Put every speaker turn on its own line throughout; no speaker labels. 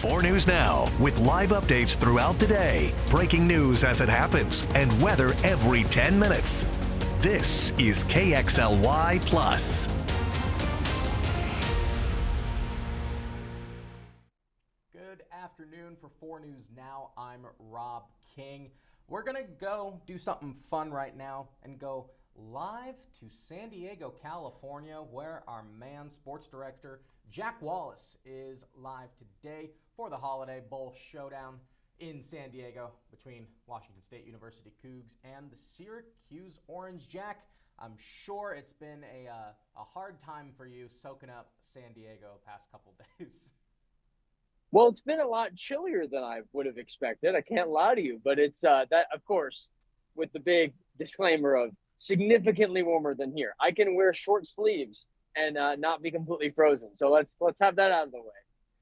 4 News Now with live updates throughout the day, breaking news as it happens, and weather every 10 minutes. This is KXLY Plus.
Good afternoon for 4 News Now. I'm Rob King. We're going to go do something fun right now and go live to San Diego, California, where our sports director, Jack Wallace, is live today for the Holiday Bowl showdown in San Diego between Washington State University Cougs and the Syracuse Orange. Jack, I'm sure it's been a hard time for you soaking up San Diego past couple days.
Well, it's been a lot chillier than I would have expected. I can't lie to you, but it's that, of course, with the big disclaimer of significantly warmer than here. I can wear short sleeves and not be completely frozen. So let's have that out of the way.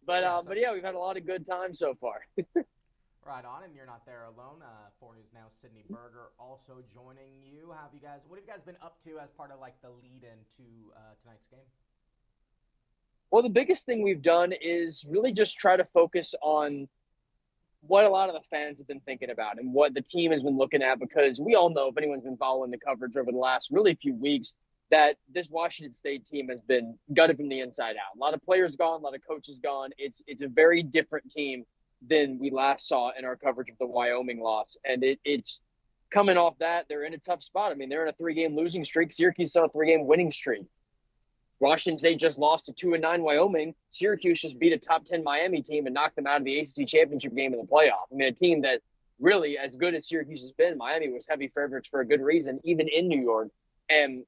But yeah, we've had a lot of good times so far.
Right on, and you're not there alone. 4 News Now, Sydney Berger also joining you. What have you guys been up to as part of like the lead-in to tonight's game?
Well, the biggest thing we've done is really just try to focus on what a lot of the fans have been thinking about and what the team has been looking at, because we all know, if anyone's been following the coverage over the last really few weeks, that this Washington State team has been gutted from the inside out. A lot of players gone, a lot of coaches gone. It's a very different team than we last saw in our coverage of the Wyoming loss. And it's coming off that, they're in a tough spot. I mean, they're in a 3-game losing streak. Syracuse is on a 3-game winning streak. Washington State just lost to 2-9 Wyoming. Syracuse just beat a top 10 Miami team and knocked them out of the ACC championship game in the playoff. I mean, a team that really, as good as Syracuse has been, Miami was heavy favorites for a good reason, even in New York. And,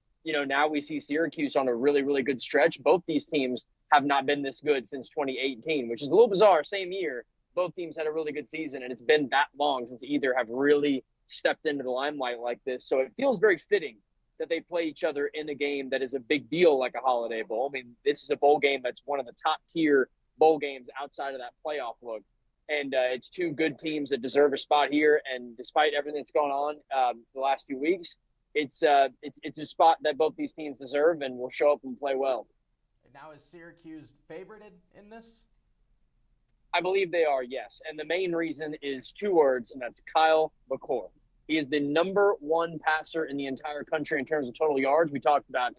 now we see Syracuse on a really, really good stretch. Both these teams have not been this good since 2018, which is a little bizarre. Same year, both teams had a really good season, and it's been that long since either have really stepped into the limelight like this. So it feels very fitting that they play each other in a game that is a big deal like a Holiday Bowl. I mean, this is a bowl game that's one of the top tier bowl games outside of that playoff look. And it's two good teams that deserve a spot here. And despite everything that's going on the last few weeks, it's a spot that both these teams deserve and will show up and play well.
Now, is Syracuse favorited in this?
I believe they are, yes. And the main reason is 2 words, and that's Kyle McCord. He is the number 1 passer in the entire country in terms of total yards. We talked about,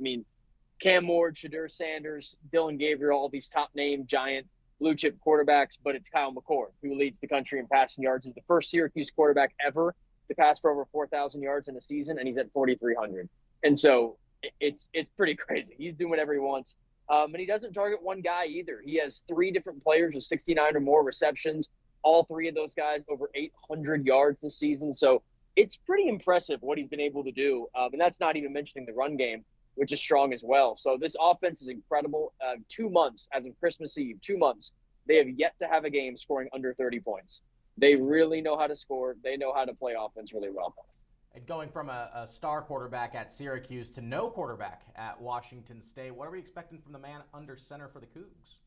Cam Ward, Shadur Sanders, Dylan Gabriel, all these top-name, giant, blue-chip quarterbacks, but it's Kyle McCord who leads the country in passing yards. He's the first Syracuse quarterback ever to pass for over 4,000 yards in a season, and he's at 4,300. And so it's pretty crazy. He's doing whatever he wants. And he doesn't target one guy either. He has 3 different players with 69 or more receptions. All 3 of those guys over 800 yards this season. So it's pretty impressive what he's been able to do. And that's not even mentioning the run game, which is strong as well. So this offense is incredible. 2 months, as of Christmas Eve, 2 months, they have yet to have a game scoring under 30 points. They really know how to score. They know how to play offense really well.
And going from a star quarterback at Syracuse to no quarterback at Washington State, what are we expecting from the man under center for the Cougs?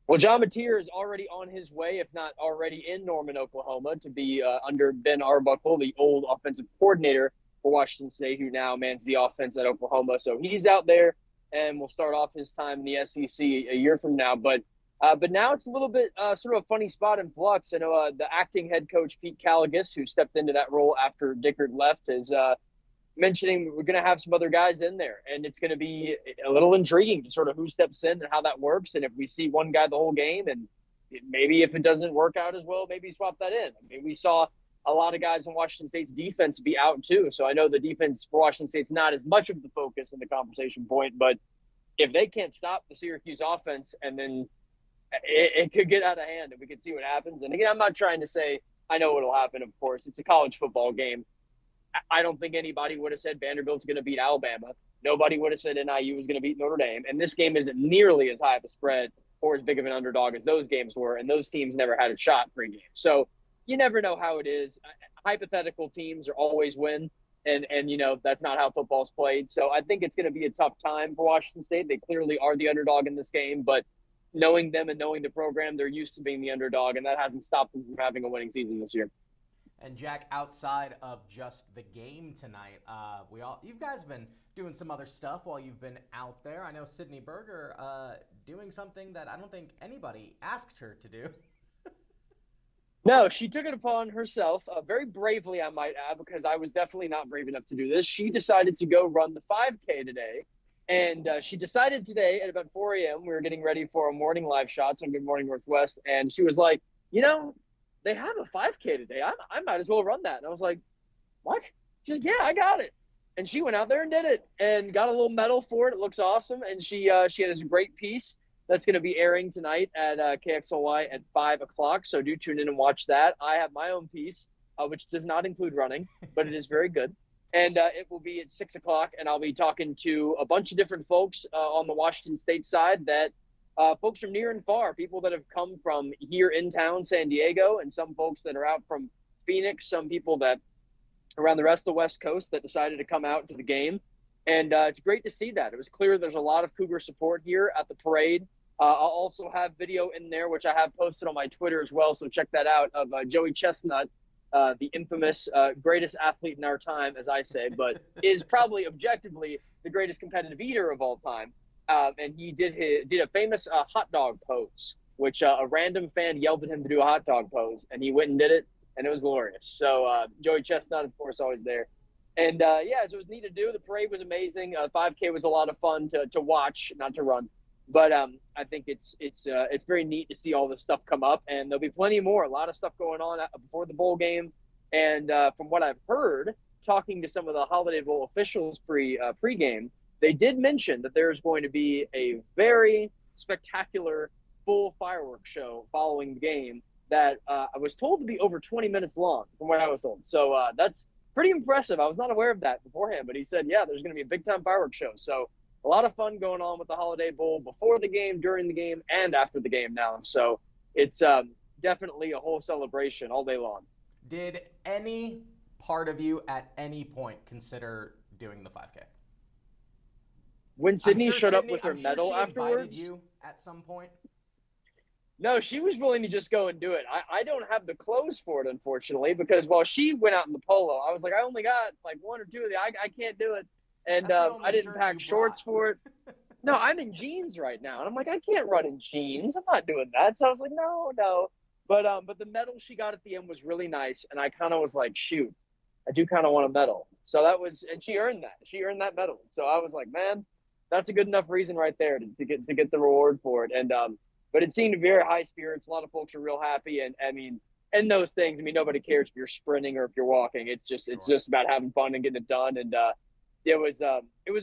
Well, John Mateer is already on his way, if not already in Norman, Oklahoma, to be under Ben Arbuckle, the old offensive coordinator for Washington State, who now mans the offense at Oklahoma. So he's out there and will start off his time in the SEC a year from now. But now it's a little bit sort of a funny spot in flux. I know the acting head coach, Pete Caligus, who stepped into that role after Dickert left, is mentioning we're going to have some other guys in there. And it's going to be a little intriguing to sort of who steps in and how that works. And if we see one guy the whole game, and maybe if it doesn't work out as well, maybe swap that in. I mean, we saw a lot of guys in Washington State's defense be out too. So I know the defense for Washington State's not as much of the focus in the conversation point, but if they can't stop the Syracuse offense, and then it could get out of hand and we could see what happens. And again, I'm not trying to say I know what'll happen, of course. It's a college football game. I don't think anybody would have said Vanderbilt's going to beat Alabama. Nobody would have said NIU was going to beat Notre Dame. And this game isn't nearly as high of a spread or as big of an underdog as those games were. And those teams never had a shot pre-game. So you never know how it is. Hypothetical teams are always win. And that's not how football's played. So I think it's going to be a tough time for Washington State. They clearly are the underdog in this game, but knowing them and knowing the program, they're used to being the underdog, and that hasn't stopped them from having a winning season this year.
And Jack, outside of just the game tonight, you guys have been doing some other stuff while you've been out there. I know Sydney Berger doing something that I don't think anybody asked her to do.
No, she took it upon herself, very bravely, I might add, because I was definitely not brave enough to do this. She decided to go run the 5K today. And she decided today at about 4 a.m., we were getting ready for a morning live shots on Good Morning Northwest. And she was like, they have a 5K today. I might as well run that. And I was like, what? She's like, yeah, I got it. And she went out there and did it and got a little medal for it. It looks awesome. And she had this great piece that's going to be airing tonight at KXLY at 5 o'clock. So do tune in and watch that. I have my own piece, which does not include running, but it is very good. And it will be at 6 o'clock, and I'll be talking to a bunch of different folks on the Washington State side that folks from near and far, people that have come from here in town, San Diego, and some folks that are out from Phoenix, some people that around the rest of the West Coast that decided to come out to the game. And it's great to see that. It was clear there's a lot of Cougar support here at the parade. I'll also have video in there, which I have posted on my Twitter as well, so check that out, of Joey Chestnut, the infamous greatest athlete in our time, as I say, but is probably objectively the greatest competitive eater of all time. And he did a famous hot dog pose, which a random fan yelled at him to do a hot dog pose, and he went and did it, and it was glorious. So Joey Chestnut, of course, always there. And so it was neat to do. The parade was amazing. 5K was a lot of fun to watch, not to run. But I think it's very neat to see all this stuff come up, and there'll be plenty more. A lot of stuff going on before the bowl game, and from what I've heard, talking to some of the Holiday Bowl officials pregame, they did mention that there's going to be a very spectacular full fireworks show following the game that I was told to be over 20 minutes long, from what I was told. So that's pretty impressive. I was not aware of that beforehand, but he said, yeah, there's going to be a big time fireworks show. So a lot of fun going on with the Holiday Bowl before the game, during the game, and after the game now. So it's definitely a whole celebration all day long.
Did any part of you at any point consider doing the 5K?
When Sydney showed up with her medal afterwards?
You at some point?
No, she was willing to just go and do it. I don't have the clothes for it, unfortunately, because while she went out in the polo, I was like, I only got like one or two of the, I can't do it. And I didn't pack shorts for it. No, I'm in jeans right now. And I'm like, I can't run in jeans. I'm not doing that. So I was like, no. But the medal she got at the end was really nice. And I kind of was like, shoot, I do kind of want a medal. So that was, and she earned that. She earned that medal. So I was like, man, that's a good enough reason right there to get the reward for it. And but it seemed very high spirits. A lot of folks are real happy. And I mean, and those things, I mean, nobody cares if you're sprinting or if you're walking. It's just about having fun and getting it done. And it was a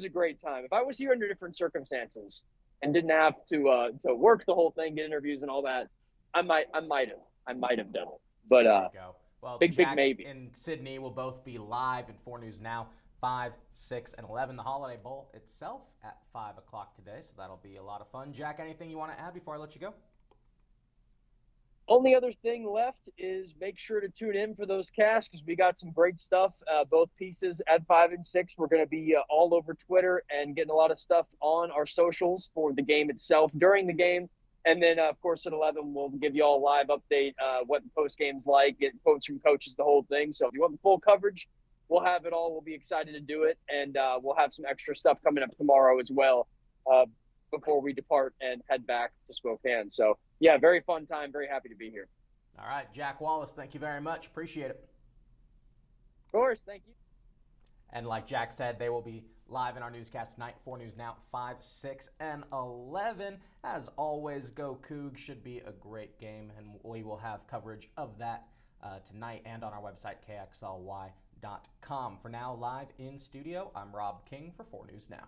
great time. If I was here under different circumstances and didn't have to work the whole thing, get interviews and all that, I might have done it. But
well,
big maybe.
And Sydney will both be live in 4 News Now, 5, 6, and 11. The Holiday Bowl itself at 5 o'clock today, so that'll be a lot of fun. Jack, anything you want to add before I let you go?
Only other thing left is make sure to tune in for those casts because we got some great stuff. Both pieces at 5 and 6. We're going to be all over Twitter and getting a lot of stuff on our socials for the game itself during the game. And then, of course, at 11, we'll give you all a live update, what the post-game's like, get quotes from coaches, the whole thing. So if you want the full coverage, we'll have it all. We'll be excited to do it. And we'll have some extra stuff coming up tomorrow as well before we depart and head back to Spokane. So, yeah, very fun time. Very happy to be here.
All right, Jack Wallace, thank you very much. Appreciate it.
Of course. Thank you.
And like Jack said, they will be live in our newscast tonight, 4 News Now, 5, 6, and 11. As always, Go Cougs, should be a great game, and we will have coverage of that tonight and on our website, KXLY.com. For now, live in studio, I'm Rob King for 4 News Now.